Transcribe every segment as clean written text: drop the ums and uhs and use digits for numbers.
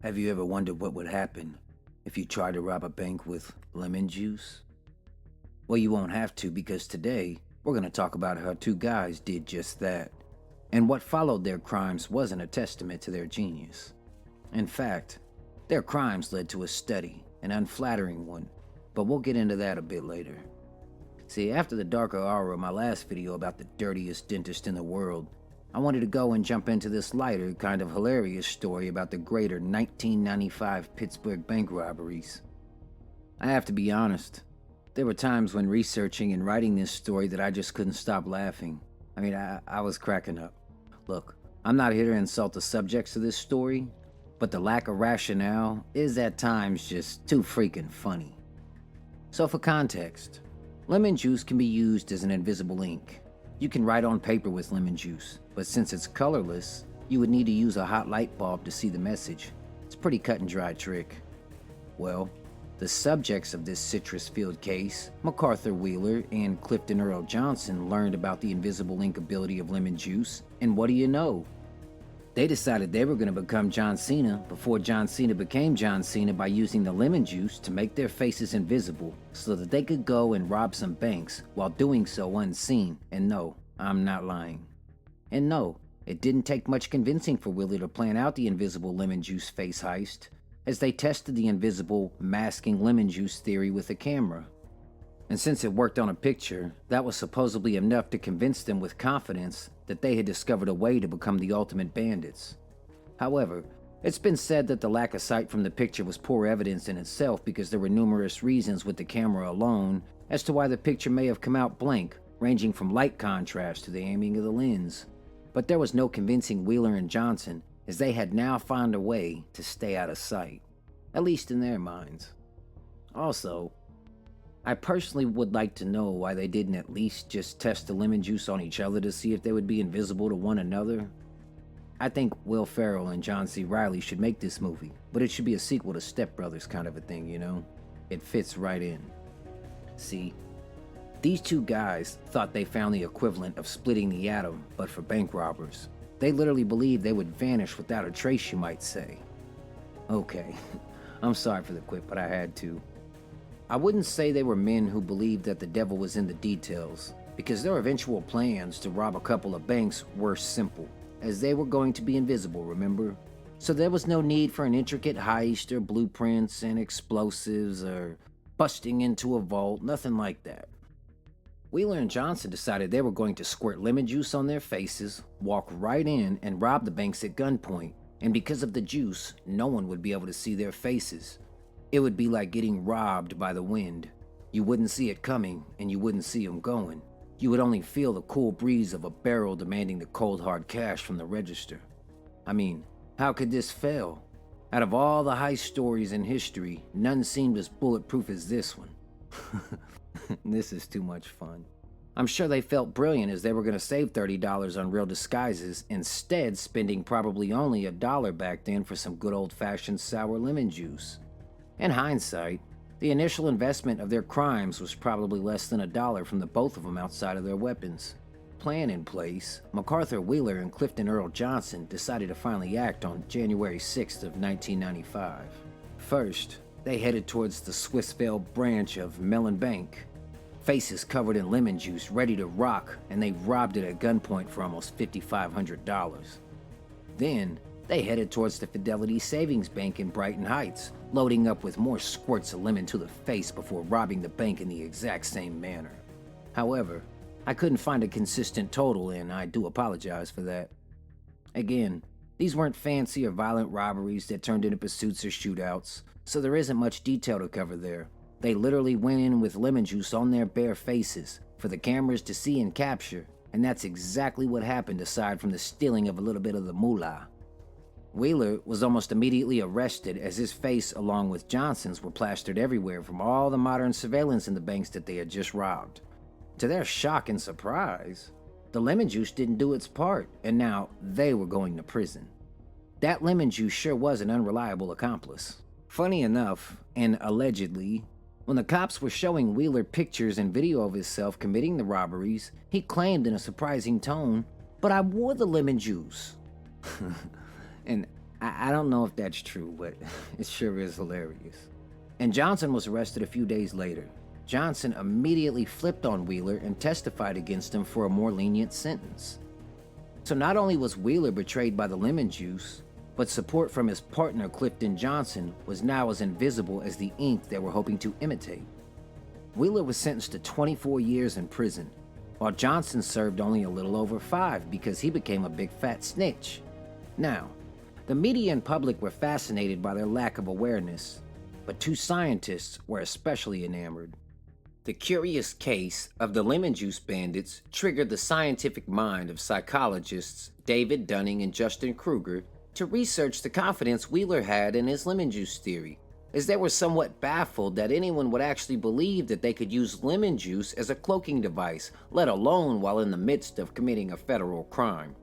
Have you ever wondered what would happen if you tried to rob a bank with lemon juice? Well, you won't have to because today we're going to talk about how two guys did just that. And what followed their crimes wasn't a testament to their genius. In fact, their crimes led to a study, an unflattering one, but we'll get into that a bit later. See, after the darker hour of my last video about the dirtiest dentist in the world, I wanted to go and jump into this lighter, kind of hilarious story about the greater 1995 Pittsburgh bank robberies. I have to be honest, there were times when researching and writing this story that I just couldn't stop laughing. I was cracking up. Look, I'm not here to insult the subjects of this story, but the lack of rationale is at times just too freaking funny. So for context, lemon juice can be used as an invisible ink. You can write on paper with lemon juice, but since it's colorless, you would need to use a hot light bulb to see the message. It's a pretty cut and dry trick. Well, the subjects of this citrus-filled case, MacArthur Wheeler and Clifton Earl Johnson, learned about the invisible ink ability of lemon juice, and what do you know? They decided they were going to become John Cena before John Cena became John Cena by using the lemon juice to make their faces invisible so that they could go and rob some banks while doing so unseen. And no, I'm not lying. And no, it didn't take much convincing for Wheeler to plan out the invisible lemon juice face heist, as they tested the invisible masking lemon juice theory with a camera. And since it worked on a picture, that was supposedly enough to convince them with confidence that they had discovered a way to become the ultimate bandits. However, it's been said that the lack of sight from the picture was poor evidence in itself because there were numerous reasons with the camera alone as to why the picture may have come out blank, ranging from light contrast to the aiming of the lens. But there was no convincing Wheeler and Johnson, as they had now found a way to stay out of sight, at least in their minds. Also, I personally would like to know why they didn't at least just test the lemon juice on each other to see if they would be invisible to one another. I think Will Ferrell and John C. Reilly should make this movie, but it should be a sequel to Step Brothers kind of a thing, you know? It fits right in. See, these two guys thought they found the equivalent of splitting the atom, but for bank robbers. They literally believed they would vanish without a trace, you might say. Okay, I'm sorry for the quip, but I had to. I wouldn't say they were men who believed that the devil was in the details, because their eventual plans to rob a couple of banks were simple, as they were going to be invisible, remember? So there was no need for an intricate heist or blueprints and explosives or busting into a vault, nothing like that. Wheeler and Johnson decided they were going to squirt lemon juice on their faces, walk right in, and rob the banks at gunpoint, and because of the juice, no one would be able to see their faces. It would be like getting robbed by the wind. You wouldn't see it coming, and you wouldn't see them going. You would only feel the cool breeze of a barrel demanding the cold hard cash from the register. I mean, how could this fail? Out of all the heist stories in history, none seemed as bulletproof as this one. This is too much fun. I'm sure they felt brilliant as they were going to save $30 on real disguises, instead spending probably only $1 back then for some good old-fashioned sour lemon juice. In hindsight, the initial investment of their crimes was probably less than $1 from the both of them outside of their weapons. Plan in place, MacArthur Wheeler and Clifton Earl Johnson decided to finally act on January 6th of 1995. First, they headed towards the Swissvale branch of Mellon Bank. Faces covered in lemon juice, ready to rock, and they robbed it at gunpoint for almost $5,500. Then, they headed towards the Fidelity Savings Bank in Brighton Heights, loading up with more squirts of lemon to the face before robbing the bank in the exact same manner. However, I couldn't find a consistent total, and I do apologize for that. Again, these weren't fancy or violent robberies that turned into pursuits or shootouts, so there isn't much detail to cover there. They literally went in with lemon juice on their bare faces for the cameras to see and capture, and that's exactly what happened aside from the stealing of a little bit of the moolah. Wheeler was almost immediately arrested as his face along with Johnson's were plastered everywhere from all the modern surveillance in the banks that they had just robbed. To their shock and surprise, the lemon juice didn't do its part, and now they were going to prison. That lemon juice sure was an unreliable accomplice. Funny enough, and allegedly, when the cops were showing Wheeler pictures and video of himself committing the robberies, he claimed in a surprising tone, "But I wore the lemon juice." And I don't know if that's true, but it sure is hilarious. And Johnson was arrested a few days later. Johnson immediately flipped on Wheeler and testified against him for a more lenient sentence. So not only was Wheeler betrayed by the lemon juice, but support from his partner Clifton Johnson was now as invisible as the ink they were hoping to imitate. Wheeler was sentenced to 24 years in prison, while Johnson served only a little over 5 because he became a big fat snitch. Now, the media and public were fascinated by their lack of awareness, but 2 scientists were especially enamored. The curious case of the lemon juice bandits triggered the scientific mind of psychologists David Dunning and Justin Kruger to research the confidence Wheeler had in his lemon juice theory, as they were somewhat baffled that anyone would actually believe that they could use lemon juice as a cloaking device, let alone while in the midst of committing a federal crime.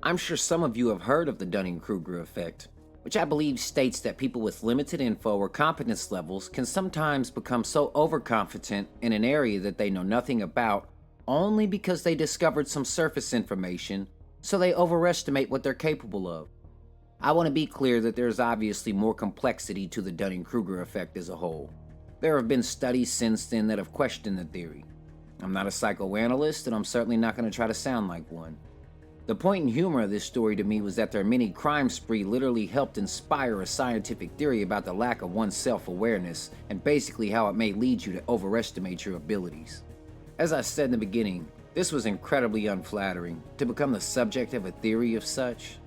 I'm sure some of you have heard of the Dunning-Kruger effect, which I believe states that people with limited info or competence levels can sometimes become so overconfident in an area that they know nothing about only because they discovered some surface information, so they overestimate what they're capable of. I want to be clear that there's obviously more complexity to the Dunning-Kruger effect as a whole. There have been studies since then that have questioned the theory. I'm not a psychoanalyst, and I'm certainly not going to try to sound like one. The point and humor of this story to me was that their mini crime spree literally helped inspire a scientific theory about the lack of one's self-awareness and basically how it may lead you to overestimate your abilities. As I said in the beginning, this was incredibly unflattering to become the subject of a theory of such.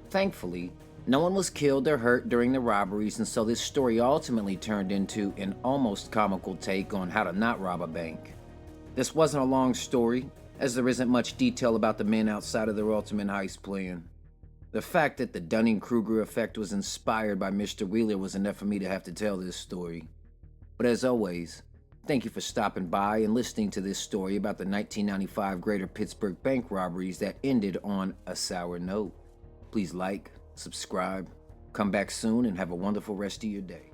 Thankfully, no one was killed or hurt during the robberies, and so this story ultimately turned into an almost comical take on how to not rob a bank. This wasn't a long story, as there isn't much detail about the men outside of their ultimate heist plan. The fact that the Dunning-Kruger effect was inspired by Mr. Wheeler was enough for me to have to tell this story. But as always, thank you for stopping by and listening to this story about the 1995 Greater Pittsburgh bank robberies that ended on a sour note. Please like, subscribe, come back soon, and have a wonderful rest of your day.